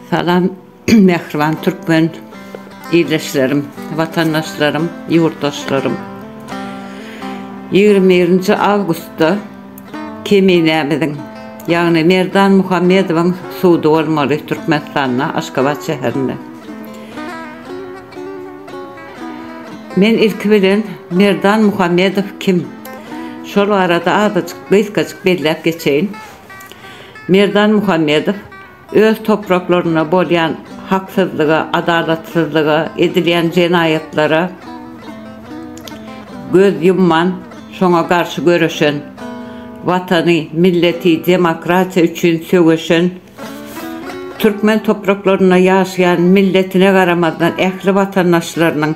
Salam, mehriban Türkmen iyileşlerim, vatandaşlarım, yurttaşlarım. 20 Ağustos'ta Keminemizin, yani Merdan Muhammedov'un suudi olmalı Türkmenistan'a, Aşgabat şehrinde. Men ilk bilen Merdan Muhammedov kim? Şol arada azıcık kıyskacık belirlep geçeyin. Merdan Muhammedov öz topraklarına bolyan haksızlığa, adalatsızlığa, edilen cenayetlere göz yumman, şoňa garşy görüşen, vatany, milleti, demokrasiya üçün sögüşen, Türkmen topraklarına yaşayan milletine garamazdan ähli vatandaşlarynyň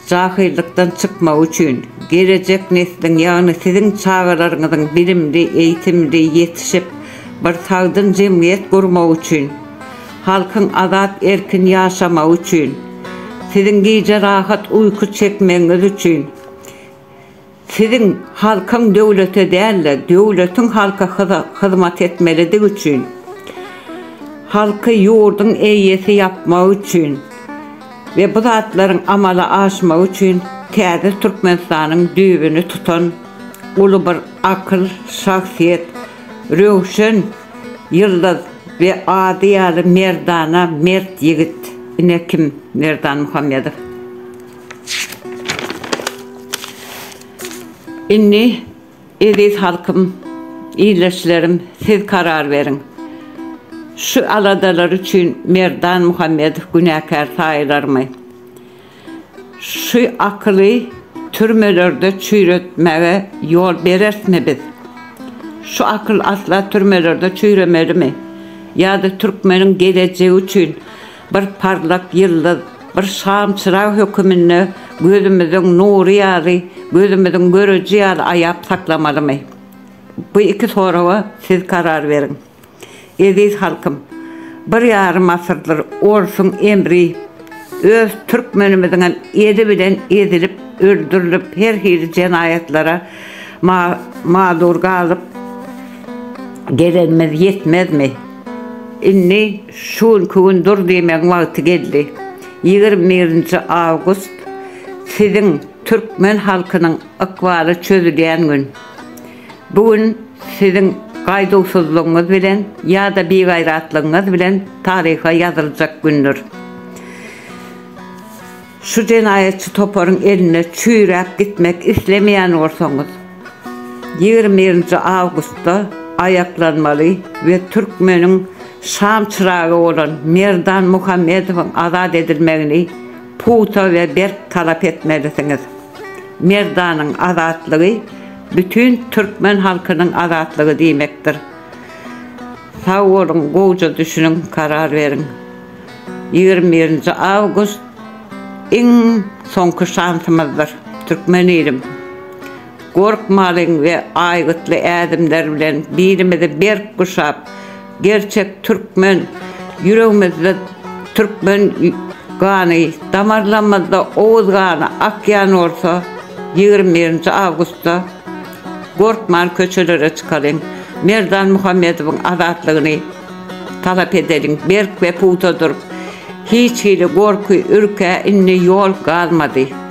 jahillikden çıkma üçün, gelecek neslin, yani sizin çağalaryňyzyň bilimli, eğitimli yetişip bir tagdyn jemgyýet gurmak üçün, halkın azat erkin yaşama üçün, sizin gece rahat uyku çekmeniz üçün, sizin halkın döwlete däl, döwletin halka hyzmat etmeligi üçün, halky ýurdun eýesi yapmak üçün ve bu zatlaryň amala aşmak üçün täze Türkmenistanyň düýbüni tutan uly bir akyl, şahsiýet, röwşen, ýyldız ve ady Merdana, mert ýigit. Ine kim? Merdan Muhammedov. Inni ediz halkym, iyileşlerim, siz karar verin. Şu aladalar üçün Merdan Muhammedov günäkär saýlarmy? Şu akyly türmelerde çüýretmäge ýol berersmi biz? Şu akyl asla türmelerde çüýremelimi? Ýa-da Türkmeniň geleceği üçün bir parlak ýyldız, bir şam çyrag hökümine gözümüzün nury ýaly, gözümüzün görüji ýaly aýap saklamalymy? Bu iki soraga siz karar verin. Ediz halkym, bir ýarym asyrdyr orsun emri öz Türkmenimiziň edi bilen edilip, öldürilip, her hili jenayetlere madur galyp gelenimiz yetmezmi? Inni şunkü gün dur diýmek wagty geldi. 20 Ağustos sizin Türkmen halkynyň ykbaly çözülýän gün. Bugün sizin gaýdusuzlygyňyz bilen ýa-da begaýratlygyňyz bilen taryha ýazyljak gündür. Şu jenaýetçi toparyň eline çüýräp gitmek islemeýän bolsaňyz 20 Ağustos'ta ayaklanmaly ve Türkmeniň şam çıragy bolan Merdan Muhammedowyň azad edilmegini puta ve berk talap etmelisiňiz. Merdanyň azatlygy bütün Türkmen halkynyň azatlygy diýmekdir. Sag bolun, goýja düşünün, karar verin. 20 Ağustos iň soňky şansymyzdyr, Türkmen elim. Gorkmalyň ve aýgytly ädimler bilen birimizi berk guşap, gerçek Türkmen, yüreğimizde Türkmen gany, damarlarymyzda Oğuz gany akýan bolsa 20 Ağustos'ta gorkman köçelere çykalyň, Merdan Muhammedowyň azatlygyny talap edeliň, berk we puta durup, hiç hili gorky, ürke, inni ýol galmady.